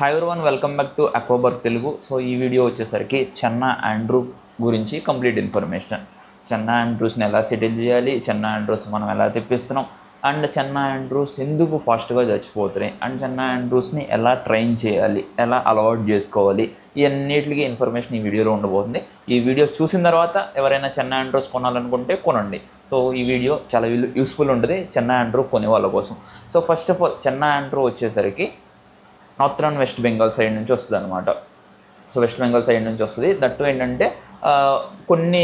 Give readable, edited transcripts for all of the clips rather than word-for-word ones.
Hi everyone, welcome back to Aquaburg Telugu. So ఈ video వచ్చేసరికి Channa andrao గురించి complete information. చెన్నా ఆండ్రూస్ని ఎలా సెటిల్ చేయాలి, చెన్నా ఆండ్రూస్ మనం ఎలా తెప్పిస్తున్నాం, అండ్ చెన్నా ఆండ్రూస్ ఎందుకు ఫాస్ట్గా చచ్చిపోతున్నాయి, అండ్ చెన్నా ఆండ్రూస్ని ఎలా ట్రైన్ చేయాలి, ఎలా అలవాట్ చేసుకోవాలి, ఇవన్నిటికీ ఇన్ఫర్మేషన్ ఈ వీడియోలో ఉండబోతుంది. ఈ వీడియో చూసిన తర్వాత ఎవరైనా చెన్నా ఆండ్రూస్ కొనాలనుకుంటే కొనండి. సో ఈ వీడియో చాలా యూస్ఫుల్ ఉంటుంది చెన్నా ఆండ్రూ కొనే వాళ్ళ కోసం. So first of all Chenna Andrew వచ్చేసరికి నార్థరన్ వెస్ట్ బెంగాల్ సైడ్ నుంచి వస్తుంది అనమాట. సో వెస్ట్ బెంగాల్ సైడ్ నుంచి వస్తుంది. దట్టు ఏంటంటే కొన్ని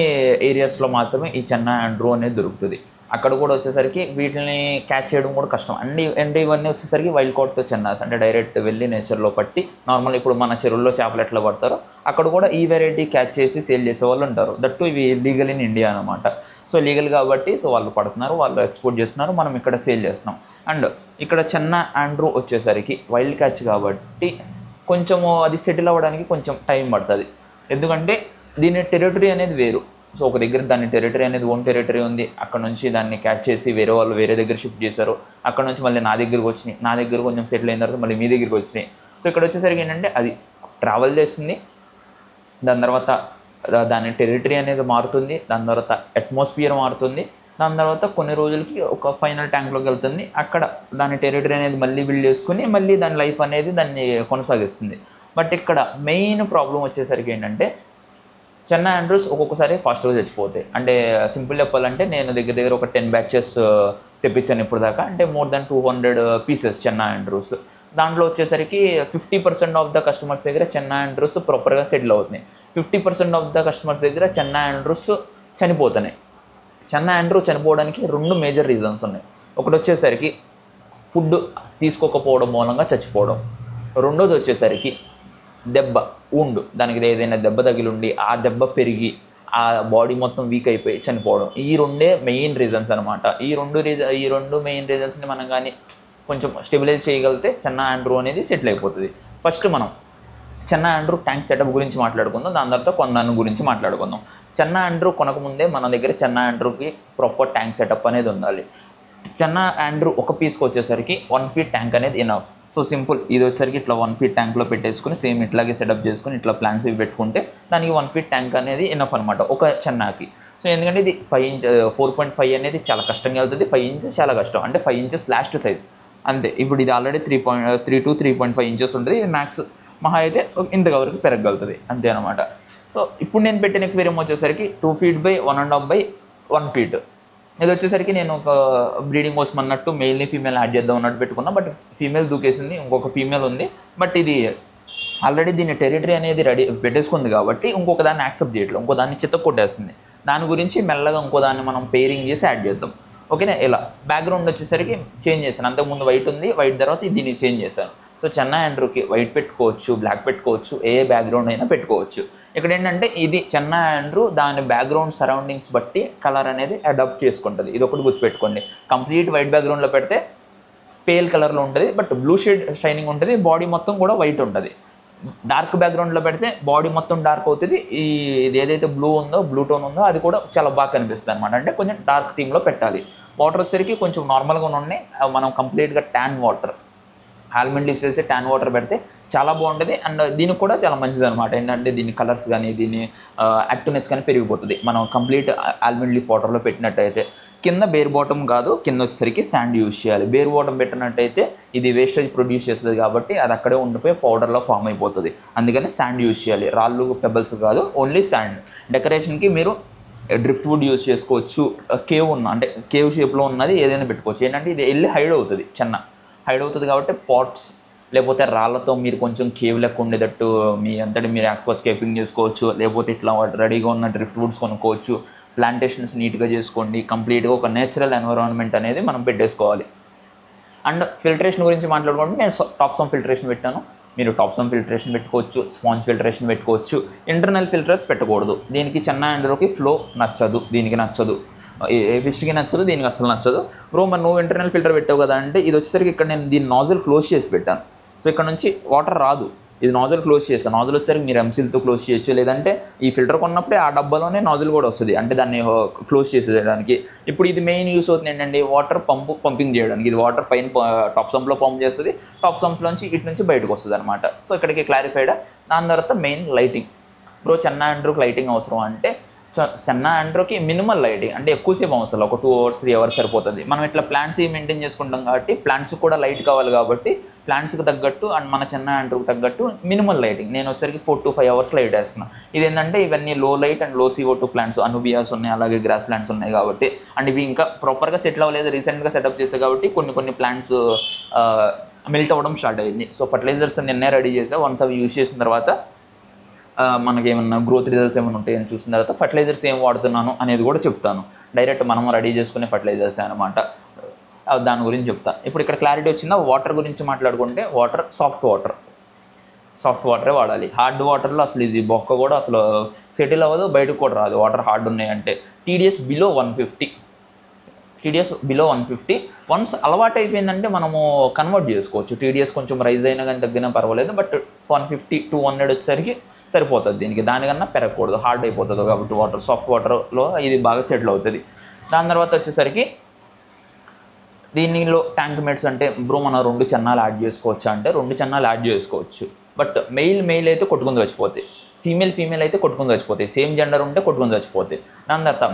ఏరియాస్లో మాత్రమే ఈ చెన్నా ఆండ్రూ అనేది దొరుకుతుంది. అక్కడ కూడా వచ్చేసరికి వీటిని క్యాచ్ చేయడం కూడా కష్టం అంటే ఇవన్నీ వచ్చేసరికి వైల్డ్ కాట్ చెన్నాస్, అంటే డైరెక్ట్ వెళ్ళి నేచర్లో పట్టి నార్మల్ ఇప్పుడు మన చెరువుల్లో చేపలు ఎట్లా పడతారో అక్కడ కూడా ఈ వెరైటీ క్యాచ్ చేసి సేల్ చేసే వాళ్ళు ఉంటారు. దట్టు ఇవి లీగల్ ఇన్ ఇండియా అనమాట. సో లీగల్ కాబట్టి సో వాళ్ళు పడుతున్నారు, వాళ్ళు ఎక్స్పోర్ట్ చేస్తున్నారు, మనం ఇక్కడ సేల్ చేస్తున్నాం. అండ్ ఇక్కడ చెన్నా ఆండ్రూ వచ్చేసరికి వైల్డ్ క్యాచ్ కాబట్టి కొంచెము అది సెటిల్ అవ్వడానికి కొంచెం టైం పడుతుంది. ఎందుకంటే దీని టెరిటరీ అనేది వేరు. సో ఒక దగ్గర దాని టెరిటరీ అనేది ఓన్ టెరిటరీ ఉంది, అక్కడ నుంచి దాన్ని క్యాచ్ చేసి వేరే వాళ్ళు వేరే దగ్గర షిఫ్ట్ చేశారు, అక్కడ నుంచి మళ్ళీ నా దగ్గరకు వచ్చినాయి, నా దగ్గర కొంచెం సెటిల్ అయిన తర్వాత మళ్ళీ మీ దగ్గరికి వచ్చినాయి. సో ఇక్కడ వచ్చేసరికి ఏంటంటే అది ట్రావెల్ చేస్తుంది, దాని తర్వాత దాని టెరిటరీ అనేది మారుతుంది, దాని తర్వాత అట్మాస్ఫియర్ మారుతుంది, దాని తర్వాత కొన్ని రోజులకి ఒక ఫైనల్ ట్యాంక్లోకి వెళ్తుంది, అక్కడ దాని టెరిటరీ అనేది మళ్ళీ బిల్డ్ చేసుకుని మళ్ళీ దాని లైఫ్ అనేది దాన్ని కొనసాగిస్తుంది. బట్ ఇక్కడ మెయిన్ ప్రాబ్లం వచ్చేసరికి ఏంటంటే చెన్నా ఆండ్రూస్ ఒక్కొక్కసారి ఫాస్ట్గా చచ్చిపోతాయి. అంటే సింపుల్ చెప్పాలంటే నేను దగ్గర ఒక 10 బ్యాచెస్ తెప్పించాను ఇప్పుడు దాకా, అంటే మోర్ దాన్ 200 పీసెస్ చెన్నా ఆండ్రూస్. దాంట్లో వచ్చేసరికి 50% ఆఫ్ ద కస్టమర్స్ దగ్గర చెన్నా ఆండ్రూస్ ప్రాపర్గా సెటిల్ అవుతున్నాయి, 50% ఆఫ్ ద కస్టమర్స్ దగ్గర చెన్నా ఆండ్రూస్ చనిపోతున్నాయి. చెన్నా ఆండ్రూ చనిపోవడానికి 2 మేజర్ రీజన్స్ ఉన్నాయి. ఒకటి వచ్చేసరికి ఫుడ్ తీసుకోకపోవడం మూలంగా చచ్చిపోవడం, రెండోది వచ్చేసరికి దెబ్బ ఊండు, దానికి ఏదైనా దెబ్బ తగిలి ఉండి ఆ దెబ్బ పెరిగి ఆ బాడీ మొత్తం వీక్ అయిపోయి చనిపోవడం. ఈ 2 మెయిన్ రీజన్స్ అనమాట. ఈ రెండు మెయిన్ రీజన్స్ని మనం కానీ కొంచెం స్టెబిలైజ్ చేయగలిగితే చెన్నా ఆండ్రూ అనేది సెటిల్ అయిపోతుంది. ఫస్ట్ మనం చెన్నా ఆండ్రూ ట్యాంక్ సెటప్ గురించి మాట్లాడుకుందాం, దాని తర్వాత కొన్నాను గురించి మాట్లాడుకుందాం. చెన్నా ఆండ్రూ కొనకముందే మన దగ్గర చెన్నా ఆండ్రూకి ప్రాపర్ ట్యాంక్ సెటప్ అనేది ఉండాలి. చెన్నా ఆండ్రూ ఒక పీస్కి వచ్చేసరికి 1 ఫీట్ ట్యాంక్ అనేది ఇనఫ్. సో సింపుల్, ఇది వచ్చేసరికి ఇట్లా 1 ఫీట్ ట్యాంక్లో పెట్టేసుకుని సేమ్ ఇట్లాగే సెటప్ చేసుకుని ఇట్లా ప్లాంట్స్ ఇవి పెట్టుకుంటే దానికి 1 ఫీట్ ట్యాంక్ అనేది ఇనఫ్ అనమాట ఒక చెన్నాకి. సో ఎందుకంటే ఇది 4.5 అనేది చాలా కష్టంగా వెళ్తుంది, 5 ఇంచెస్ చాలా కష్టం, అంటే 5 ఇంచెస్ లాస్ట్ సైజ్ అంతే. ఇప్పుడు ఇది ఆల్రెడీ 3 to 3.5 ఇంచెస్ ఉంటుంది, ఇది మ్యాక్స్ మహా అయితే ఇంతవరకు పెరగలుగుతుంది అంతే అనమాట. సో ఇప్పుడు నేను పెట్టిన ఎక్వేరియం వచ్చేసరికి 2 feet by 1.5 by 1 feet. ఇది వచ్చేసరికి నేను ఒక బ్రీడింగ్ కోసం అన్నట్టు మెయిల్ని ఫీమేల్ యాడ్ చేద్దాం అన్నట్టు పెట్టుకున్నా, బట్ ఫీమేల్ దూకేసింది, ఇంకొక ఫీమేల్ ఉంది. బట్ ఇది ఆల్రెడీ దీని టెరిటరీ అనేది రెడీ పెట్టేసుకుంది కాబట్టి ఇంకొక దాన్ని యాక్సెప్ట్ చేయట్లేదు, ఇంకో దాన్ని చిత్త కొట్టేస్తుంది. దాని గురించి మెల్లగా ఇంకో దాన్ని మనం పేరింగ్ చేసి యాడ్ చేద్దాం. ఓకేనా? ఇలా బ్యాక్గ్రౌండ్ వచ్చేసరికి చేంజ్ చేశాను, అంతకుముందు వైట్ ఉంది, వైట్ తర్వాత దీన్ని చేంజ్ చేశాను. సో చెన్నా ఆండ్రూకి వైట్ పెట్టుకోవచ్చు, బ్లాక్ పెట్టుకోవచ్చు, ఏ బ్యాక్గ్రౌండ్ అయినా పెట్టుకోవచ్చు. ఇక్కడ ఏంటంటే ఇది చెన్నా ఆండ్రూ దాని బ్యాక్గ్రౌండ్ సరౌండింగ్స్ బట్టి కలర్ అనేది అడాప్ట్ చేసుకుంటుంది. ఇది ఒకటి గుర్తుపెట్టుకోండి. కంప్లీట్ వైట్ బ్యాక్గ్రౌండ్లో పెడితే పేల్ కలర్లో ఉంటుంది, బట్ బ్లూ షేడ్ షైనింగ్ ఉంటుంది, బాడీ మొత్తం కూడా వైట్ ఉంటుంది. డార్క్ బ్యాక్గ్రౌండ్లో పెడితే బాడీ మొత్తం డార్క్ అవుతుంది, ఇది ఏదైతే బ్లూ టోన్ ఉందో అది కూడా చాలా బాగా కనిపిస్తుంది అనమాట. అంటే కొంచెం డార్క్ థీమ్లో పెట్టాలి. వాటర్ వచ్చేసరికి కొంచెం నార్మల్గా ఉన్నాయి, మనం కంప్లీట్గా ట్యాన్ వాటర్ ఆల్మండ్ లీవ్స్ వేసి ట్యాన్ వాటర్ పెడితే చాలా బాగుంటుంది. అండ్ దీనికి కూడా చాలా మంచిది అనమాట. ఏంటంటే దీని కలర్స్ కానీ దీని యాక్టివ్నెస్ కానీ పెరిగిపోతుంది మనం కంప్లీట్ ఆల్మండ్ లీఫ్ వాటర్లో పెట్టినట్టయితే. కింద బేర్ బాటమ్ కాదు, కింద వచ్చేసరికి శాండ్ యూజ్ చేయాలి. బేర్ బాటమ్ పెట్టినట్టయితే ఇది వేస్టేజ్ ప్రొడ్యూస్ చేస్తుంది కాబట్టి అది అక్కడే ఉండిపోయి పౌడర్లో ఫామ్ అయిపోతుంది. అందుకని శాండ్ యూజ్ చేయాలి, రాళ్ళు పెబల్స్ కాదు, ఓన్లీ శాండ్. డెకరేషన్కి మీరు డ్రిఫ్ట్ వుడ్ యూజ్ చేసుకోవచ్చు, అంటే కేవ్ షేప్లో ఉన్నది ఏదైనా పెట్టుకోవచ్చు. ఏంటంటే ఇది వెళ్ళి హైడ్ అవుతుంది, హైడ్ అవుతుంది కాబట్టి పాట్స్ లేకపోతే రాళ్ళతో మీరు కొంచెం కేవ్ లెక్క ఉండేటట్టు మీ అంతటి మీరు ఆక్వాస్కేపింగ్ చేసుకోవచ్చు, లేకపోతే ఇట్లా రెడీగా ఉన్న డ్రిఫ్ట్ వుడ్స్ కొనుక్కోవచ్చు. ప్లాంటేషన్స్ నీట్గా చేసుకోండి, కంప్లీట్గా ఒక నేచురల్ ఎన్విరాన్మెంట్ అనేది మనం పెట్టేసుకోవాలి. అండ్ ఫిల్టరేషన్ గురించి మాట్లాడుకుంటే నేను టాప్సమ్ ఫిల్టరేషన్ పెట్టాను, మీరు టాప్సమ్ ఫిల్టరేషన్ పెట్టుకోవచ్చు, స్పాంజ్ ఫిల్టరేషన్ పెట్టుకోవచ్చు. ఇంటర్నల్ ఫిల్టర్స్ పెట్టకూడదు, దీనికి చెన్నా ఆండ్రూకి ఫ్లో నచ్చదు, దీనికి నచ్చదు, ఏ ఫిష్కి నచ్చదు, దీనికి అసలు నచ్చదు. బ్రో మరి నువ్వు ఇంటర్నల్ ఫిల్టర్ పెట్టావు కదా అంటే ఇది వచ్చేసరికి ఇక్కడ నేను దీన్ని నాజిల్ క్లోజ్ చేసి పెట్టాను. సో ఇక్కడ నుంచి వాటర్ రాదు, ఇది నాజిల్ క్లోజ్ చేస్తాను. నాజిల్ వచ్చేసరికి మీరు ఎంసీల్తో క్లోజ్ చేయొచ్చు, లేదంటే ఈ ఫిల్టర్ కొన్నప్పుడే ఆ డబ్బాలోనే నాజిల్ కూడా వస్తుంది, అంటే దాన్ని క్లోజ్ చేసేయడానికి. ఇప్పుడు ఇది మెయిన్ యూస్ అవుతుంది ఏంటంటే వాటర్ పంపింగ్ చేయడానికి. ఇది వాటర్ పైన టాప్ సంప్లో పంప్ చేస్తుంది, టాప్ సంప్లోంచి ఇటు నుంచి బయటకు వస్తుంది అనమాట. సో ఇక్కడికి క్లారిఫైడా. దాని తర్వాత మెయిన్ లైటింగ్. బ్రో చెన్నా ఆండ్రూకి లైటింగ్ అవసరం అంటే చెన్నా ఆండ్రోకి మినిమల్ లైటింగ్, అంటే ఎక్కువసేపు అవసరం, ఒక 2 hours 3 hours సరిపోతుంది. మనం ఇట్లా ప్లాంట్స్ మెయింటైన్ చేసుకుంటాం కాబట్టి ప్లాంట్స్ కూడా లైట్ కావాలి కాబట్టి ప్లాంట్స్కి తగ్గట్టు అండ్ మన చెన్నా ఆండ్రోకి తగ్గట్టు మినిమల్ లైటింగ్ నేను వచ్చరికి 4 to 5 hours లైట్ వేస్తున్నాను. ఇదేంటంటే ఇవన్నీ లో లైట్ అండ్ లో CO2 ప్లాంట్స్, అనుబియాస్ ఉన్నాయి, అలాగే గ్రాస్ ప్లాంట్స్ ఉన్నాయి కాబట్టి, అండ్ ఇవి ఇంకా ప్రాపర్గా సెటిల్ అవ్వలేదు, రీసెంట్గా సెటప్ చేస్తాయి కాబట్టి కొన్ని ప్లాంట్స్ మెల్ట్ అవ్వడం స్టార్ట్ అయింది. సో ఫర్టిలైజర్స్ నిన్నే రెడీ చేసా. వన్స్ అవి యూజ్ చేసిన తర్వాత మనకి ఏమన్నా గ్రోత్ రిజల్ట్స్ ఏమైనా ఉంటాయని చూసిన తర్వాత ఫర్టిలైజర్స్ ఏం వాడుతున్నాను అనేది కూడా చెప్తాను. డైరెక్ట్ మనం రెడీ చేసుకునే ఫర్టిలైజర్స్ అనమాట, దాని గురించి చెప్తాను. ఇప్పుడు ఇక్కడ క్లారిటీ వచ్చిందా? వాటర్ గురించి మాట్లాడుకుంటే వాటర్ సాఫ్ట్ వాటరే వాడాలి. హార్డ్ వాటర్లో అసలు ఇది బొక్క కూడా అసలు సెటిల్ అవ్వదు, బయటకు కూడా రాదు వాటర్ హార్డ్ ఉన్నాయంటే. TDS below 150. వన్స్ అలవాటు అయిపోయిందంటే మనము కన్వర్ట్ చేసుకోవచ్చు. TDS కొంచెం రైజ్ అయినా కానీ తగ్గినా పర్వాలేదు, బట్ 150 to 100 వచ్చేసరికి సరిపోతుంది. దీనికి దానికన్నా పెరగకూడదు, హార్డ్ అయిపోతుంది కాబట్టి వాటర్. సాఫ్ట్ వాటర్లో ఇది బాగా సెటిల్ అవుతుంది. దాని తర్వాత వచ్చేసరికి దీనిలో ట్యాంక్ మేట్స్ అంటే బ్రో మనం 2 చెన్నాలు యాడ్ చేసుకోవచ్చా అంటే 2 చెన్నాలు యాడ్ చేసుకోవచ్చు, బట్ మెయిల్ అయితే కొట్టుకుని చచ్చిపోతాయి, ఫీమేల్ అయితే కొట్టుకుని చచ్చిపోతాయి. సేమ్ జెండర్ ఉంటే కొట్టుకుని చచ్చిపోతాయి. దాని తర్వాత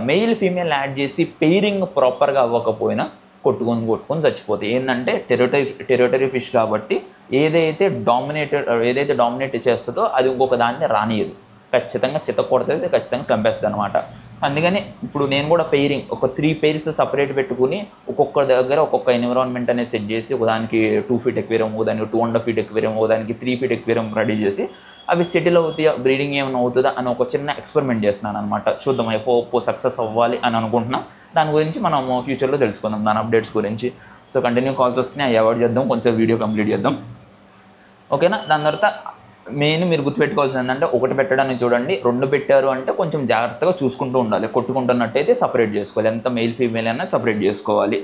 ఫీమేల్ యాడ్ చేసి పెయిరింగ్ ప్రాపర్గా అవ్వకపోయినా కొట్టుకొని చచ్చిపోతాయి. ఏంటంటే టెరిటరీ ఫిష్ కాబట్టి ఏదైతే డామినేట్ చేస్తుందో అది ఇంకొక దాన్ని రానియదు, ఖచ్చితంగా చితకొడుతుంది, ఖచ్చితంగా చంపేస్తుంది అనమాట. అందుకని ఇప్పుడు నేను కూడా పెయిరింగ్ ఒక 3 pairs సపరేట్ పెట్టుకుని ఒక్కొక్క దగ్గర ఒక్కొక్క ఎన్విరాన్మెంట్ అనేది సెట్ చేసి, ఒకదానికి 2 feet ఎక్వేరియం, ఒకదానికి 2.5 feet ఎక్వేరియం, ఒకదానికి 3 feet ఎక్వేరియం రెడీ చేసి అవి సెటిల్ అవుతాయా, బ్రీడింగ్ ఏమైనా అవుతుందా అని ఒక చిన్న ఎక్స్పెరిమెంట్ చేస్తున్నాను అనమాట. చూద్దాం ఎఫ్ఓ సక్సెస్ అవ్వాలి అని అనుకుంటున్నా. దాని గురించి మనం ఫ్యూచర్లో తెలుసుకుందాం, దాని అప్డేట్స్ గురించి. సో కంటిన్యూ కాల్స్ వస్తున్నాయి, అవాయిడ్ చేద్దాం, కొంచెం వీడియో కంప్లీట్ చేద్దాం, ఓకేనా. దాని తర్వాత మెయిన్ మీరు గుర్తుపెట్టుకోవాల్సింది ఏంటంటే 1 పెట్టడానికి చూడండి, 2 పెట్టారు అంటే కొంచెం జాగ్రత్తగా చూసుకుంటూ ఉండాలి. కొట్టుకుంటున్నట్టయితే సపరేట్ చేసుకోవాలి, ఎంత మెయిల్ ఫీమేల్ అయినా సపరేట్ చేసుకోవాలి.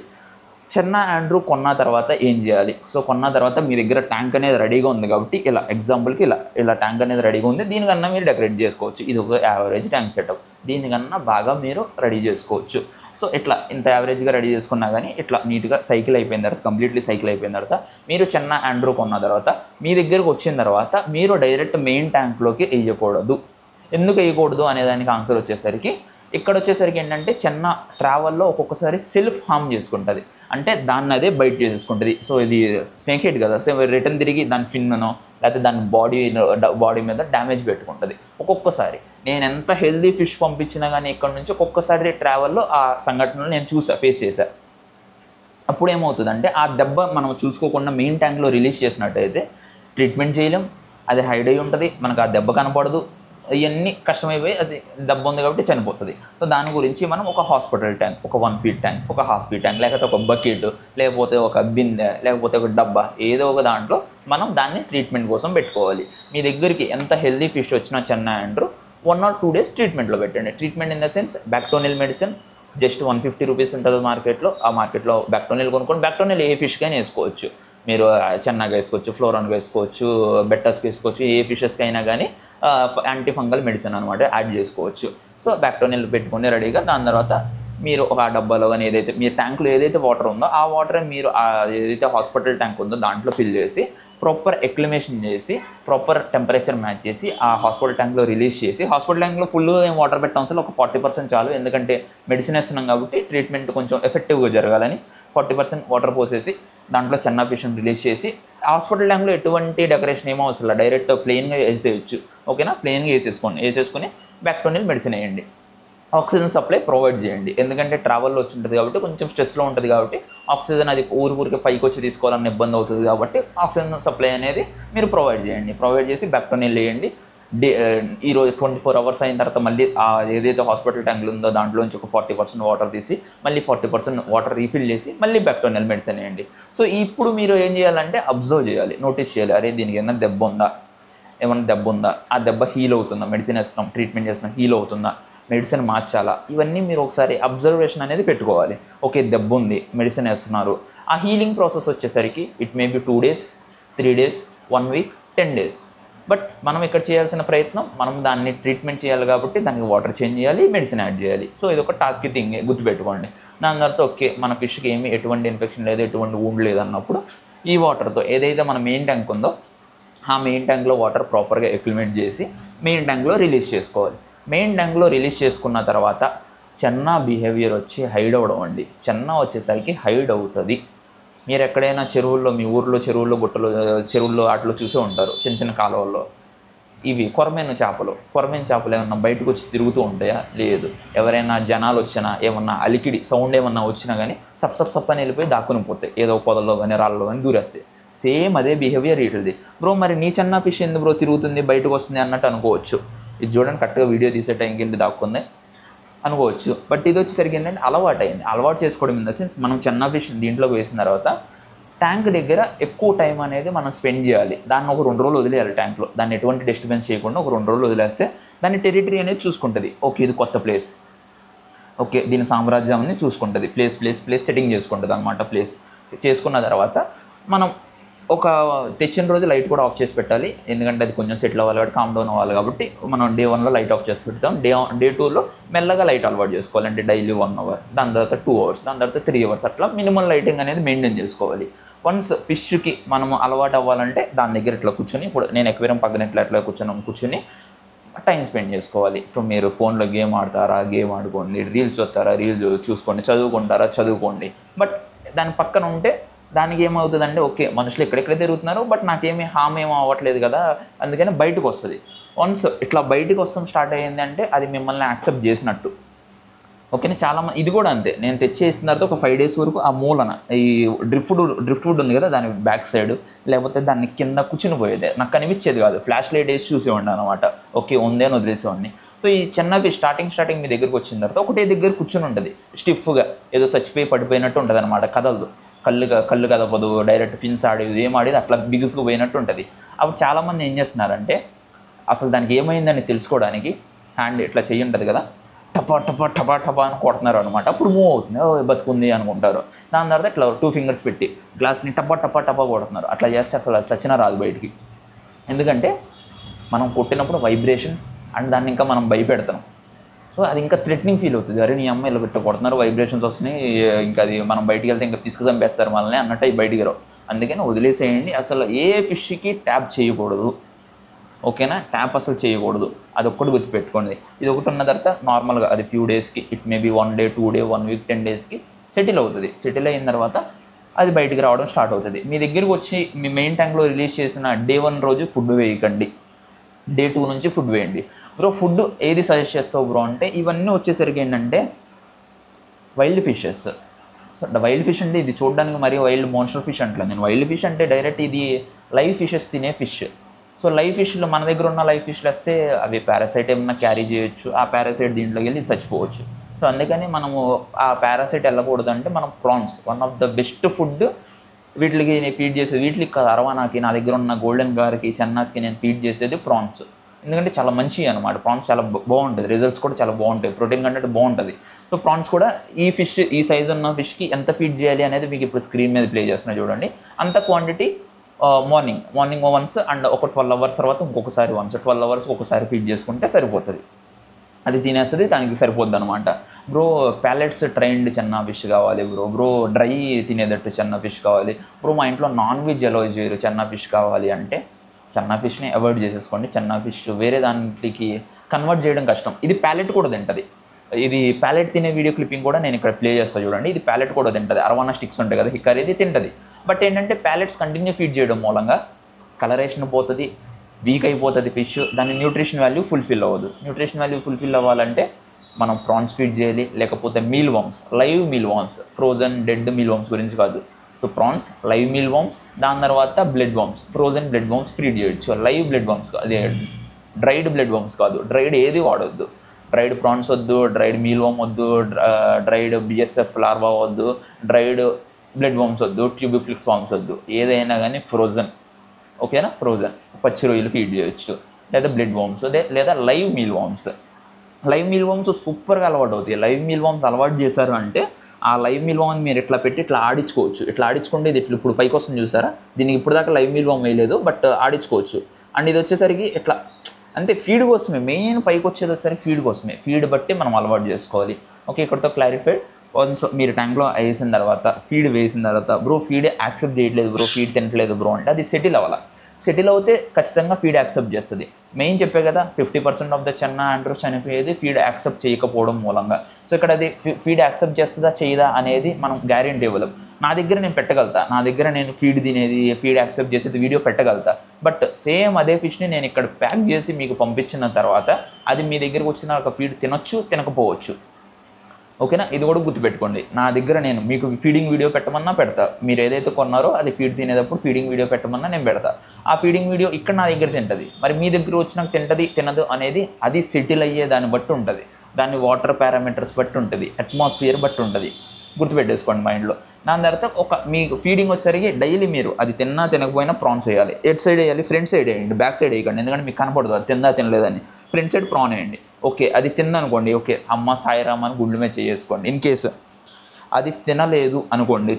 చెన్నా ఆండ్రూ కొన్న తర్వాత ఏం చేయాలి? సో కొన్న తర్వాత మీ దగ్గర ట్యాంక్ అనేది రెడీగా ఉంది కాబట్టి ఇలా ఎగ్జాంపుల్కి ఇలా ట్యాంక్ అనేది రెడీగా ఉంది, దీనికన్నా మీరు డెకరేట్ చేసుకోవచ్చు. ఇది ఒక యావరేజ్ ట్యాంక్ సెటప్, దీనికన్నా బాగా మీరు రెడీ చేసుకోవచ్చు. సో ఇట్లా ఇంత యావరేజ్గా రెడీ చేసుకున్నా కానీ ఇట్లా నీట్గా సైకిల్ అయిపోయిన తర్వాత, కంప్లీట్లీ సైకిల్ అయిపోయిన తర్వాత మీరు చెన్నా ఆండ్రూ కొన్న తర్వాత మీ దగ్గరకు వచ్చిన తర్వాత మీరు డైరెక్ట్ మెయిన్ ట్యాంక్లోకి వేయకూడదు. ఎందుకు వేయకూడదు అనే దానికి ఆన్సర్ వచ్చేసరికి, ఇక్కడ వచ్చేసరికి ఏంటంటే చెన్నా ట్రావెల్లో ఒక్కొక్కసారి సెల్ఫ్ హార్మ్ చేసుకుంటుంది, అంటే దాన్ని అదే బైట్ చేసేసుకుంటుంది. సో ఇది స్నేక్ హెడ్ కదా, సో రిటర్న్ తిరిగి దాని ఫిన్నో లేకపోతే దాని బాడీ మీద డ్యామేజ్ పెట్టుకుంటుంది. ఒక్కొక్కసారి నేను ఎంత హెల్దీ ఫిష్ పంపించినా కానీ ఇక్కడ నుంచి ఒక్కొక్కసారి ట్రావెల్లో ఆ సంఘటనలు నేను ఫేస్ చేశాను. అప్పుడు ఏమవుతుందంటే ఆ దెబ్బ మనం చూసుకోకుండా మెయిన్ ట్యాంక్లో రిలీజ్ చేసినట్టయితే ట్రీట్మెంట్ చేయలేం, అది హైడ్ అయి ఉంటుంది, మనకు ఆ దెబ్బ కనపడదు, ఇవన్నీ కష్టమైపోయి అది దెబ్బ ఉంది కాబట్టి చనిపోతుంది. సో దాని గురించి మనం ఒక హాస్పిటల్ ట్యాంక్, ఒక 1 feet ట్యాంక్, ఒక 1/2 feet ట్యాంక్, లేకపోతే ఒక బకెట్, లేకపోతే ఒక బిందె, లేకపోతే ఒక డబ్బా, ఏదో ఒక దాంట్లో మనం దాన్ని ట్రీట్మెంట్ కోసం పెట్టుకోవాలి. మీ దగ్గరికి ఎంత హెల్దీ ఫిష్ వచ్చినా చెన్నా ఆండ్రూ 1 or 2 days ట్రీట్మెంట్లో పెట్టండి. Treatment in the sense Bactonil medicine just 150 rupees ఉంటుంది మార్కెట్లో. ఆ మార్కెట్లో బ్యాక్టోనిల్ కొనుక్కొని, బ్యాక్టోనిల్ ఏ ఫిష్కైనా వేసుకోవచ్చు, మీరు చెన్నాగా వేసుకోవచ్చు, ఫ్లోరాన్గా వేసుకోవచ్చు, బెట్టర్స్కి వేసుకోవచ్చు, ఏ ఫిషెస్కి అయినా కానీ యాంటీ ఫంగల్ మెడిసిన్ అనమాట యాడ్ చేసుకోవచ్చు. సో బ్యాక్టోనిల్ పెట్టుకొని రెడీగా, దాని తర్వాత మీరు ఒక డబ్బాలో కానీ ఏదైతే మీ ట్యాంక్లో ఏదైతే వాటర్ ఉందో ఆ వాటర్ మీరు ఏదైతే హాస్పిటల్ ట్యాంక్ ఉందో దాంట్లో ఫిల్ చేసి ప్రాపర్ ఎక్లిమేషన్ చేసి ప్రాపర్ టెంపరేచర్ మ్యాచ్ చేసి ఆ హాస్పిటల్ ట్యాంక్లో రిలీజ్ చేసి, హాస్పిటల్ ట్యాంక్లో ఫుల్గా ఏం వాటర్ పెట్టాల్సిన ఒక 40% చాలు, ఎందుకంటే మెడిసిన్ వేస్తున్నాం కాబట్టి ట్రీట్మెంట్ కొంచెం ఎఫెక్టివ్గా జరగాలని 40% వాటర్ పోసేసి దాంట్లో చెన్నా ఫిష్ని రిలీజ్ చేసి, హాస్పిటల్ ట్యాంక్లో ఎటువంటి డెకరేషన్ ఏమో అవసరం లేదు, డైరెక్ట్ ప్లెయిన్గా వేసేయచ్చు, ఓకేనా. ప్లెయిన్గా వేసేసుకొని బ్యాక్టోనిల్ మెడిసిన్ వేయండి. ఆక్సిజన్ సప్లై ప్రొవైడ్ చేయండి, ఎందుకంటే ట్రావెల్లో వచ్చి ఉంటుంది కాబట్టి కొంచెం స్ట్రెస్లో ఉంటుంది కాబట్టి ఆక్సిజన్ అది ఊరికి పైకి వచ్చి తీసుకోవాలన్న ఇబ్బంది అవుతుంది కాబట్టి ఆక్సిజన్ సప్లై అనేది మీరు ప్రొవైడ్ చేయండి. ప్రొవైడ్ చేసి బ్యాక్టోనిల్ వేయండి. ఈరోజు 24 hours అయిన తర్వాత మళ్ళీ ఏదైతే హాస్పిటల్ ట్యాంకులు ఉందో దాంట్లోంచి ఒక 40% వాటర్ తీసి మళ్ళీ 40% వాటర్ రీఫిల్ చేసి మళ్ళీ బ్యాక్టోనిల్ మెడిసిన్ వేయండి. సో ఇప్పుడు మీరు ఏం చేయాలంటే అబ్జర్వ్ చేయాలి, నోటీస్ చేయాలి, అరే దీనికి ఏమైనా దెబ్బ ఉందా, ఆ దెబ్బ హీల్ అవుతుందా, మెడిసిన్ వేస్తున్నాం ట్రీట్మెంట్ చేస్తున్నాం హీల్ అవుతుందా, మెడిసిన్ మార్చాలా, ఇవన్నీ మీరు ఒకసారి అబ్జర్వేషన్ అనేది పెట్టుకోవాలి. ఓకే దెబ్బ ఉంది, మెడిసిన్ వేస్తున్నారు, ఆ హీలింగ్ ప్రాసెస్ వచ్చేసరికి it may be 2 days, 3 days, 1 week, 10 days. But మనం ఇక్కడ చేయాల్సిన ప్రయత్నం మనం దాన్ని ట్రీట్మెంట్ చేయాలి కాబట్టి దానికి వాటర్ చేంజ్ చేయాలి, మెడిసిన్ యాడ్ చేయాలి. సో ఇది ఒక టాస్క్ థింగ్ గుర్తుపెట్టుకోండి. దాని తర్వాత ఓకే మన ఫిష్కి ఏమి ఎటువంటి ఇన్ఫెక్షన్ లేదు, ఎటువంటి వూండ్ లేదు అన్నప్పుడు ఈ వాటర్తో ఏదైతే మన మెయిన్ ట్యాంక్ ఉందో ఆ మెయిన్ ట్యాంక్లో వాటర్ ప్రాపర్గా ఎక్విప్మెంట్ చేసి మెయిన్ ట్యాంక్లో రిలీజ్ చేసుకోవాలి. మెయిన్ ట్యాంక్లో రిలీజ్ చేసుకున్న తర్వాత చెన్నా బిహేవియర్ వచ్చి హైడ్ అవ్వడం అండి. చెన్నా వచ్చేసరికి హైడ్ అవుతుంది. మీరు ఎక్కడైనా చెరువుల్లో, మీ ఊర్లో చెరువుల్లో, గుట్టలో, చెరువుల్లో వాటిలో చూసే ఉంటారు చిన్న చిన్న కాలువల్లో ఇవి కొరమేను చేపలు. కొరమేను చేపలు ఏమన్నా బయటకు వచ్చి తిరుగుతూ ఉంటాయా? లేదు. ఎవరైనా జనాలు వచ్చినా ఏమన్నా అలికిడి సౌండ్ ఏమన్నా వచ్చినా కానీ సప్ అని వెళ్ళిపోయి దాక్కుని పోతాయి, ఏదో పొదల్లో కానీ రాళ్ళలో కానీ దూరేస్తాయి. సేమ్ అదే బిహేవియర్ వీటిది. బ్రో మరి నీ చిన్న ఫిష్ ఎందుకు బ్రో తిరుగుతుంది బయటకు వస్తుంది అన్నట్టు అనుకోవచ్చు. ఇది చూడండి కరెక్ట్గా వీడియో తీసే టైంకి వెళ్ళి దాక్కుంది అనుకోవచ్చు. బట్ ఇది వచ్చేసరికి ఏంటంటే అలవాటు అయింది. అలవాటు చేసుకోవడం ఇన్ ద సెన్స్ మనం చిన్న ఫిష్ దీంట్లోకి వేసిన తర్వాత ట్యాంక్ దగ్గర ఎక్కువ టైం అనేది మనం స్పెండ్ చేయాలి. దాన్ని ఒక 2 రోజులు వదిలేయాలి ట్యాంక్లో. దాన్ని ఎటువంటి డిస్టర్బెన్స్ చేయకుండా ఒక 2 రోజులు వదిలేస్తే దాని టెరిటరీ అనేది చూసుకుంటుంది. ఓకే ఇది కొత్త ప్లేస్, ఓకే దీని సామ్రాజ్యాన్ని చూసుకుంటుంది, ప్లేస్ సెట్టింగ్ చేసుకుంటుంది అనమాట. ప్లేస్ చేసుకున్న తర్వాత మనం ఒక తెచ్చిన రోజు లైట్ కూడా ఆఫ్ చేసి పెట్టాలి. ఎందుకంటే అది కొంచెం సెటిల్ అవ్వాలి కాబట్టి, కామ్ డౌన్ అవ్వాలి కాబట్టి మనం డే 1లో లైట్ ఆఫ్ చేసి పెడతాం. డే 2లో మెల్లగా లైట్ అలవాటు చేసుకోవాలి. అంటే డైలీ 1 అవర్, దాని తర్వాత 2 అవర్స్, దాని తర్వాత 3 అవర్స్, అట్లా మినిమం లైటింగ్ అనేది మెయింటైన్ చేసుకోవాలి. వన్స్ ఫిష్కి మనము అలవాటు అవ్వాలంటే దాని దగ్గర ఇట్లా కూర్చొని, ఇప్పుడు నేను ఎక్వేరియం పక్కన ఎట్లా కూర్చొని టైం స్పెండ్ చేసుకోవాలి. సో మీరు ఫోన్లో గేమ్ ఆడతారా, గేమ్ ఆడుకోండి. రీల్స్ చూస్తారా, రీల్స్ చూసుకోండి. చదువుకుంటారా, చదువుకోండి. బట్ దాని పక్కన ఉంటే దానికి ఏమవుతుందంటే ఓకే మనుషులు ఎక్కడెక్కడ తిరుగుతున్నారు బట్ నాకేమీ హామ్ ఏమీ అవ్వట్లేదు కదా, అందుకని బయటకు వస్తుంది. వన్స్ ఇట్లా బయటకు వస్తాం స్టార్ట్ అయ్యింది అంటే అది మిమ్మల్ని యాక్సెప్ట్ చేసినట్టు. ఓకేనా. చాలా ఇది కూడా అంతే. నేను తెచ్చేసిన తర్వాత ఒక 5 days వరకు ఆ మూలన ఈ డ్రిఫ్ట్ వుడ్ ఉంది కదా దాని బ్యాక్ సైడ్ లేకపోతే దాన్ని కింద కూర్చుని పోయేది. నాకు కనిపించేది కాదు. ఫ్లాష్ లైట్ వేసి చూసేవాడిని అనమాట. ఓకే ఉంది అని వదిలేసేవాడిని. సో ఈ చిన్నవి స్టార్టింగ్ మీ దగ్గరికి వచ్చిన తర్వాత ఒకటే దగ్గర కూర్చుని ఉంటుంది స్టిఫ్గా, ఏదో చచ్చిపోయి పడిపోయినట్టు ఉంటుంది అనమాట. కదలదు, కళ్ళు కదపదు, డైరెక్ట్ ఫిన్స్ ఆడేది ఏం ఆడేది అట్లా బిగుసుకు పోయినట్టు ఉంటుంది. అప్పుడు చాలామంది ఏం చేస్తున్నారంటే అసలు దానికి ఏమైందని తెలుసుకోవడానికి హ్యాండ్ ఇట్లా చెయ్యి ఉంటుంది కదా, టపా అని కొడుతున్నారు అనమాట. అప్పుడు మూవ్ అవుతుంది, బతుకుంది అనుకుంటారు. దాని తర్వాత ఇట్లా 2 fingers పెట్టి గ్లాస్ని టపా కొడుతున్నారు. అట్లా చేస్తే అసలు అది సచిన రాదు బయటికి. ఎందుకంటే మనం కొట్టినప్పుడు వైబ్రేషన్స్ అండ్ దాన్ని ఇంకా మనం భయపెడతాం. సో అది ఇంకా థ్రెటనింగ్ ఫీల్ అవుతుంది. అరే నీ అమ్మ ఇలా పెట్టు కొడుతున్నారు, వైబ్రేషన్స్ వస్తున్నాయి, ఇంకా అది మనం బయటికి వెళ్తే ఇంకా పిసుకు చంపేస్తారు మనల్ని అన్నట్టు అవి బయటికి రావు. అందుకని వదిలేసేయండి. అసలు ఏ ఫిష్కి ట్యాప్ చేయకూడదు. ఓకేనా. ట్యాప్ అసలు చేయకూడదు. అది ఒక్కటి గుర్తుపెట్టుకోండి. ఇది ఒకటి ఉన్న తర్వాత నార్మల్గా అది ఫ్యూ డేస్కి, it maybe 1 day 2 day 1 week 10 daysకి సెటిల్ అవుతుంది. సెటిల్ అయిన తర్వాత అది బయటికి రావడం స్టార్ట్ అవుతుంది. మీ దగ్గరికి వచ్చి మీ మెయిన్ ట్యాంక్లో రిలీజ్ చేసిన day 1 రోజు ఫుడ్ వేయకండి. day 2 నుంచి ఫుడ్ వేయండి. బ్రో ఫుడ్ ఏది సజెస్ట్ చేస్తావు బ్రో అంటే ఇవన్నీ వచ్చేసరికి ఏంటంటే wild fishes. So wild fish అంటే ఇది చూడడానికి మరి వైల్డ్ మోన్స్టర్ ఫిష్ అంటలే నేను. వైల్డ్ ఫిష్ అంటే డైరెక్ట్ ఇది లైవ్ ఫిషెస్ తినే ఫిష్. సో లైవ్ ఫిష్లో మన దగ్గర ఉన్న లైవ్ ఫిష్లు వస్తే అవి పారాసైట్ ఏమన్నా క్యారీ చేయొచ్చు. ఆ పారాసైట్ దీంట్లోకి వెళ్ళి చచ్చిపోవచ్చు. సో అందుకని మనము ఆ పారాసైట్ వెళ్ళకూడదు అంటే మనం prawns one of the best food వీటికి నేను ఫీడ్ చేసేది. వీటికి అరవానాకి నా దగ్గర ఉన్న గోల్డెన్ గార్కి చెన్నాస్కి నేను ఫీడ్ చేసేది ప్రాన్స్. ఎందుకంటే చాలా మంచివి అనమాట. ప్రాన్స్ చాలా బాగుంటుంది, రిజల్ట్స్ కూడా చాలా బాగుంటాయి, ప్రోటీన్ కంటెంట్ బాగుంటుంది. సో ప్రాన్స్ కూడా ఈ ఫిష్ ఈ సైజ్ ఉన్న ఫిష్కి ఎంత ఫీడ్ చేయాలి అనేది మీకు ఇప్పుడు స్క్రీన్ మీద ప్లే చేస్తున్నా చూడండి. అంత క్వాంటిటీ మార్నింగ్ వన్స్ అండ్ ఒక 12 hours తర్వాత ఇంకొకసారి వన్స్, 12 hours ఒకసారి ఫీడ్ చేసుకుంటే సరిపోతుంది. అది తినేస్తుంది, దానికి సరిపోద్ది అనమాట. బ్రో ప్యాలెట్స్ ట్రైన్డ్ చిన్న ఫిష్ కావాలి బ్రో డ్రై తినేటట్టు చిన్న ఫిష్ కావాలి బ్రో, మా ఇంట్లో నాన్ వెజ్ అలౌ చేయరు చిన్న ఫిష్ కావాలి అంటే చిన్న ఫిష్ని అవాయిడ్ చేసేసుకోండి. చిన్న ఫిష్ వేరే దానికి కన్వర్ట్ చేయడం కష్టం. ఇది ప్యాలెట్ కూడా తింటుంది. ఇది ప్యాలెట్ తినే వీడియో క్లిప్పింగ్ కూడా నేను ఇక్కడ ప్లే చేస్తాను చూడండి. ఇది ప్యాలెట్ కూడా తింటుంది. అరవానా స్టిక్స్ ఉంటాయి కదా, హిక్కర్ ఇది తింటుంది. బట్ ఏంటంటే ప్యాలెట్స్ కంటిన్యూ ఫీడ్ చేయడం మూలంగా కలరేషన్ పోతుంది, వీక్ అయిపోతుంది ఫిష్. దాని న్యూట్రిషన్ వాల్యూ ఫుల్ఫిల్ అవ్వదు. న్యూట్రిషన్ వాల్యూ ఫుల్ఫిల్ అవ్వాలంటే మనం ప్రాన్స్ ఫీడ్ చేయాలి, లేకపోతే meal worms, live meal worms, frozen dead meal worms గురించి కాదు. So prawns live meal worms, దాని తర్వాత blood worms, frozen blood worms feed చేయొచ్చు. లైవ్ బ్లడ్ వామ్స్ అదే డ్రైడ్ బ్లడ్ వామ్స్ కాదు. డ్రైడ్ ఏది వాడొద్దు. డ్రైడ్ ప్రాన్స్ వద్దు, డ్రైడ్ మీల్ వామ్ వద్దు, డ్రైడ్ బిఎస్ఎఫ్ లార్వా వద్దు, డ్రైడ్ బ్లడ్ వామ్స్ వద్దు, ట్యూబిఫ్లిక్స్ వామ్స్ వద్దు. ఏదైనా కానీ ఫ్రోజన్, ఓకేనా, ఫ్రోజన్ పచ్చి రొయ్యలు ఫీడ్ చేయొచ్చు, లేదా బ్లడ్ వామ్స్ లేదా live meal worms. Live meal worms సూపర్గా అలవాటు అవుతాయి. లైవ్ మీల్ వామ్స్ అలవాటు చేశారు అంటే ఆ లైవ్ మీల్ వామ్ మీరు ఇట్లా పెట్టి ఇట్లా ఆడించుకోవచ్చు. ఇట్లా ఆడించుకుంటే ఇది ఇట్లా ఇప్పుడు పైకి వస్తుంది చూసారా, దీనికి ఇప్పుడు దాకా లైవ్ మీల్ వామ్ వేయలేదు బట్ ఆడించుకోవచ్చు. అండ్ ఇది వచ్చేసరికి ఇట్లా అంతే ఫీడ్ కోసమే, మెయిన్ పైకి వచ్చేసరికి ఫీడ్ కోసమే. ఫీడ్ బట్టి మనం అలవాటు చేసుకోవాలి. ఓకే, ఇక్కడతో క్లారిఫైడ్. వన్స్ మీరు ట్యాంక్లో వేసిన తర్వాత ఫీడ్ వేసిన తర్వాత బ్రో ఫీడ్ యాక్సెప్ట్ చేయట్లేదు బ్రో, ఫీడ్ తినట్లేదు బ్రో అంటే అది సెటిల్ అవ్వాలి. సెటిల్ అవుతే ఖచ్చితంగా ఫీడ్ యాక్సెప్ట్ చేస్తుంది. మెయిన్ చెప్పే కదా 50% ఆఫ్ ద చెన్నా ఆండ్రూస్ చనిపోయేది ఫీడ్ యాక్సెప్ట్ చేయకపోవడం మూలంగా. సో ఇక్కడ అది ఫీడ్ యాక్సెప్ట్ చేస్తుందా చేయదా అనేది మనం గ్యారెంటీ ఇవ్వలేం. నా దగ్గర నేను పెట్టగలుగుతా, నా దగ్గర నేను ఫీడ్ తినేది ఫీడ్ యాక్సెప్ట్ చేసేది వీడియో పెట్టగలుగుతా. బట్ సేమ్ అదే ఫిష్ని నేను ఇక్కడ ప్యాక్ చేసి మీకు పంపించిన తర్వాత అది మీ దగ్గరకు వచ్చిన ఒక ఫీడ్ తినొచ్చు తినకపోవచ్చు. ఓకేనా, ఇది కూడా గుర్తుపెట్టుకోండి. నా దగ్గర నేను మీకు ఫీడింగ్ వీడియో పెట్టమన్నా పెడతా. మీరు ఏదైతే కొన్నారో అది ఫీడ్ తినేటప్పుడు ఫీడింగ్ వీడియో పెట్టమన్నా నేను పెడతా. ఆ ఫీడింగ్ వీడియో ఇక్కడ నా దగ్గర తింటుంది, మరి మీ దగ్గర వచ్చినాక తింటుంది తినదు అనేది అది సెటిల్ అయ్యే దాన్ని బట్టి ఉంటుంది. దాన్ని వాటర్ పారామీటర్స్ బట్టి ఉంటుంది, అట్మాస్ఫియర్ బట్టి ఉంటుంది. గుర్తుపెట్టేసుకోండి మైండ్లో. దాని తర్వాత మీకు ఫీడింగ్ వచ్చేసరికి డైలీ మీరు అది తిన్నా తినకపోయినా ప్రాన్స్ వేయాలి. ఎట్ సైడ్ వేయాలి, ఫ్రంట్ సైడ్ వేయండి, బ్యాక్ సైడ్ వేయకండి, ఎందుకంటే మీకు కనపడదు అది తిందా తినలేదని. ఫ్రంట్ సైడ్ ప్రాన్ వేయండి. ఓకే, అది తిందనుకోండి, ఓకే అమ్మ సాయిరామ్ అని గుండె మీద చేసుకోండి. ఇన్ కేసు అది తినలేదు అనుకోండి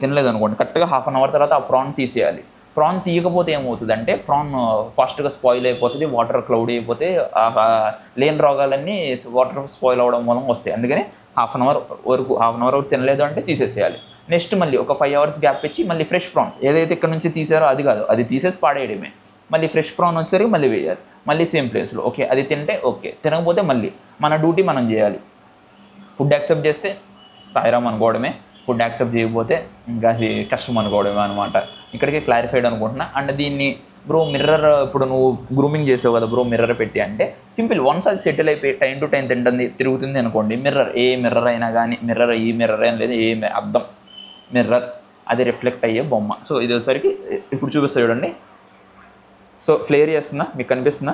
కరెక్ట్గా హాఫ్ అన్ అవర్ తర్వాత ఆ ప్రాన్ తీసేయాలి. ప్రాన్ తీయకపోతే ఏమవుతుందంటే ప్రాన్ ఫాస్ట్గా స్పాయిల్ అయిపోతుంది, వాటర్ క్లౌడీ అయిపోతే లేని రోగాలన్నీ వాటర్ స్పాయిల్ అవ్వడం మూలంగా వస్తాయి. అందుకని హాఫ్ అన్ అవర్ వరకు తినలేదు అంటే తీసేసేయాలి. నెక్స్ట్ మళ్ళీ ఒక 5 hours గ్యాప్ ఇచ్చి మళ్ళీ ఫ్రెష్ ప్రాన్స్ ఏదైతే ఇక్కడ నుంచి తీసారో అది కాదు, అది తీసేసి పాడేయడమే. మళ్ళీ ఫ్రెష్ ప్రాన్ వచ్చేసరికి మళ్ళీ వేయాలి, మళ్ళీ సేమ్ ప్లేస్లో. ఓకే, అది తింటే ఓకే, తినకపోతే మళ్ళీ మన డ్యూటీ మనం చేయాలి. ఫుడ్ యాక్సెప్ట్ చేస్తే సాయిరామ్ అనుకోవడమే, ఫుడ్ యాక్సెప్ట్ చేయకపోతే ఇంకా అది కష్టం అనుకోవడమే అనమాట. ఇక్కడికి క్లారిఫైడ్ అనుకుంటున్నా. అండ్ దీన్ని బ్రో మిర్రర్ ఇప్పుడు నువ్వు గ్రూమింగ్ చేసావు కదా బ్రో మిర్రర్ పెట్టి అంటే సింపుల్. వన్స్ అది సెటిల్ అయిపోయి టైం టు టైం తిరుగుతుంది అనుకోండి, ఏ మిర్రర్ అయినా కానీ ఈ మిర్రర్ అయినా లేదా అర్థం మిర్రర్ అది రిఫ్లెక్ట్ అయ్యే బొమ్మ. సో ఇది వచ్చేసరికి ఇప్పుడు చూపిస్తా చూడండి. సో ఫ్లేర్ చేస్తుందా, మీకు కనిపిస్తుందా?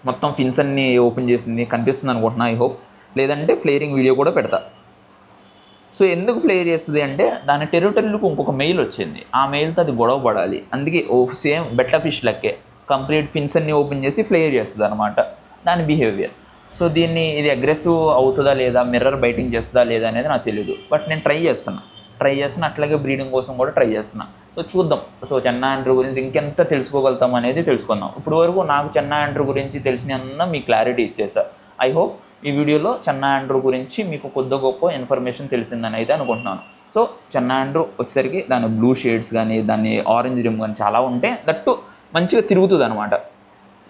మొత్తం ఫిన్స్ అన్నీ ఓపెన్ చేసింది కనిపిస్తుంది అనుకుంటున్నా, ఐ హోప్. లేదంటే ఫ్లేరింగ్ వీడియో కూడా పెడతా. సో ఎందుకు ఫ్లేర్ చేస్తుంది అంటే దాని టెరిటరీలకు ఇంకొక మెయిల్ వచ్చింది, ఆ మెయిల్తో అది గొడవ పడాలి. అందుకే సేమ్ బెట్ట ఫిష్ లెక్కే కంప్లీట్ ఫిన్స్ అన్నీ ఓపెన్ చేసి ఫ్లేర్ చేస్తుంది అనమాట దాని బిహేవియర్. సో ఇది అగ్రెసివ్ అవుతుందా లేదా, మిర్రర్ బైటింగ్ చేస్తుందా లేదా అనేది నాకు తెలియదు. బట్ నేను ట్రై చేస్తున్నా, అట్లాగే బ్రీడింగ్ కోసం కూడా ట్రై చేస్తున్నా. సో చూద్దాం. సో చెన్నా ఆండ్రూ గురించి ఇంకెంత తెలుసుకోగలుగుతాం అనేది తెలుసుకుందాం. ఇప్పుడు వరకు నాకు చెన్నా ఆండ్రూ గురించి తెలిసినంత మీకు క్లారిటీ ఇచ్చేసా. ఐ హోప్ ఈ వీడియోలో చెన్నా ఆండ్రూ గురించి మీకు కొద్ది గొప్ప ఇన్ఫర్మేషన్ తెలిసిందని అయితే అనుకుంటున్నాను. సో చెన్నా ఆండ్రూ వచ్చేసరికి దాని బ్లూ షేడ్స్ కానీ దాని ఆరెంజ్ రిమ్ కానీ చాలా ఉంటే దట్టు మంచిగా తిరుగుతుంది అనమాట.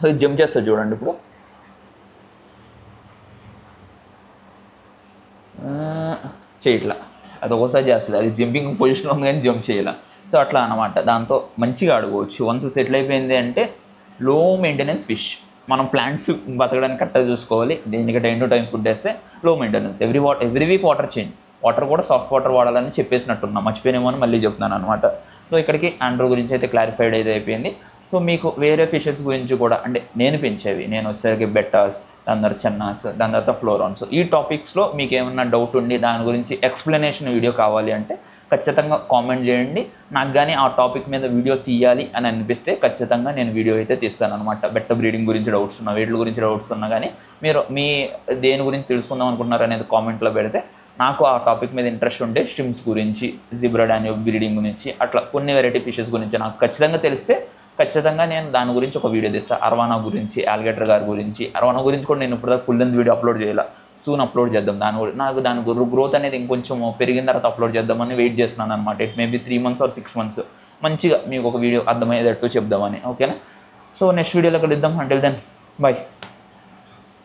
సో ఇది జంప్ చేస్తుంది చూడండి, ఇప్పుడు చేయట్లా, అది ఒకసారి చేస్తుంది, అది జంపింగ్ పొజిషన్లో ఉంది కానీ జంప్ చేయాల. సో అట్లా అనమాట, దాంతో మంచిగా ఆడుకోవచ్చు. వన్స్ సెటిల్ అయిపోయింది అంటే లో మెయింటెనెన్స్ ఫిష్. మనం ప్లాంట్స్ బతకడానికి కరెక్ట్గా చూసుకోవాలి, దేనికి టైం టు టైం ఫుడ్ వేస్తే లో maintenance. Every week water change, water కూడా సాఫ్ట్ వాటర్ వాడాలని చెప్పేసినట్టున్నా, మర్చిపోయినేమో అని మళ్ళీ చెప్తున్నాను అనమాట. సో ఇక్కడికి ఆండ్రూ గురించి అయితే క్లారిఫైడ్ అయితే అయిపోయింది. సో మీకు వేరే ఫిషెస్ గురించి కూడా అంటే నేను పెంచేవి, నేను వచ్చేసరికి బెట్టాస్, దాని తర్వాత చెన్నాస్, దాని తర్వాత ఫ్లోరాన్స్, ఈ టాపిక్స్లో మీకు ఏమన్నా డౌట్ ఉండి దాని గురించి ఎక్స్ప్లెనేషన్ వీడియో కావాలి అంటే ఖచ్చితంగా కామెంట్ చేయండి. నాకు కానీ ఆ టాపిక్ మీద వీడియో తీయాలి అని అనిపిస్తే ఖచ్చితంగా నేను వీడియో అయితే తీస్తాను అనమాట. బెట్ట బ్రీడింగ్ గురించి డౌట్స్ ఉన్నా, వీటి గురించి డౌట్స్ ఉన్నా కానీ మీరు మీ దేని గురించి తెలుసుకుందాం అనుకుంటున్నారు అనేది కామెంట్లో పెడితే నాకు ఆ టాపిక్ మీద ఇంట్రెస్ట్ ఉంటే స్ట్రిమ్స్ గురించి, జిబ్రా డానియో బ్రీడింగ్ గురించి అట్లా కొన్ని వెరైటీ ఫిషెస్ గురించి నాకు ఖచ్చితంగా తెలిస్తే ఖచ్చితంగా నేను దాని గురించి ఒక వీడియో తీస్తాను. అర్వానా గురించి, ఆల్గేటర్ గారి గురించి. అర్వానా గురించి కూడా నేను ఇప్పుడు ఫుల్ లెంత్ వీడియో అప్లోడ్ చేయాలి, సూన్ అప్లోడ్ చేద్దాం. దాని గ్రోత్ అనేది ఇంకొంచెం పెరిగిన తర్వాత అప్లోడ్ చేద్దామని వెయిట్ చేస్తున్నాను అనమాట. It maybe 3 months or 6 months మంచిగా మీకు ఒక వీడియో అర్థమయ్యేటట్టు చెప్దామని. ఓకేనా? సో నెక్స్ట్ వీడియోలో కలుద్దాం. Until then by.